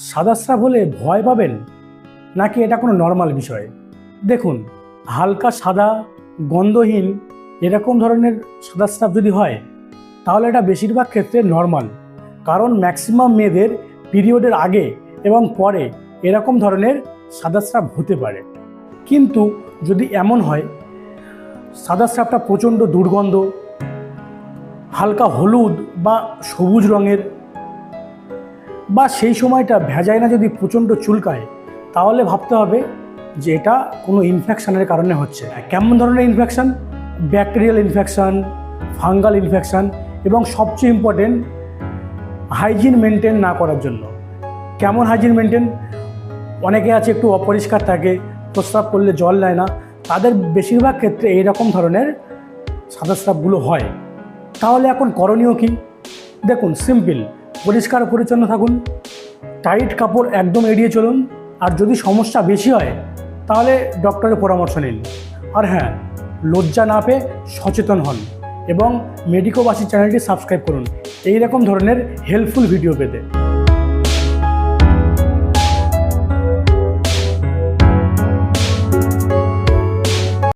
সাদা স্রাব হলে ভয় পাবেন নাকি এটা কোনো নর্মাল বিষয়? দেখুন, হালকা সাদা গন্ধহীন এরকম ধরনের সাদা স্রাব যদি হয় তাহলে এটা বেশিরভাগ ক্ষেত্রে নর্মাল, কারণ ম্যাক্সিমাম মেয়েদের পিরিয়ডের আগে এবং পরে এরকম ধরনের সাদা স্রাব হতে পারে। কিন্তু যদি এমন হয় সাদা স্রাবটা প্রচণ্ড দুর্গন্ধ, হালকা হলুদ বা সবুজ রঙের, বা সেই সময়টা ভ্যাজাইনা যদি প্রচণ্ড চুলকায়, তাহলে ভাবতে হবে যে এটা কোনো ইনফেকশনের কারণে হচ্ছে। কেমন ধরনের infection? Bacterial infection, fungal infection, এবং সবচেয়ে ইম্পর্টেন্ট হাইজিন মেনটেন না করার জন্য। কেমন হাইজিন মেনটেন? অনেকে আছে একটু অপরিষ্কার থাকে, প্রস্রাব করলে জল নেয় না, তাদের বেশিরভাগ ক্ষেত্রে এইরকম ধরনের সাদা স্রাবগুলো হয়। তাহলে এখন করণীয় কি? দেখুন, সিম্পল, পরিষ্কার পরিচ্ছন্ন থাকুন, টাইট কাপড় একদম এড়িয়ে চলুন, আর যদি সমস্যা বেশি হয় তাহলে ডক্টরের পরামর্শ নিন। আর হ্যাঁ, লজ্জা না পেয়ে সচেতন হন এবং মেডিকোবাসী চ্যানেলটি সাবস্ক্রাইব করুন এই রকম ধরনের হেল্পফুল ভিডিও পেতে।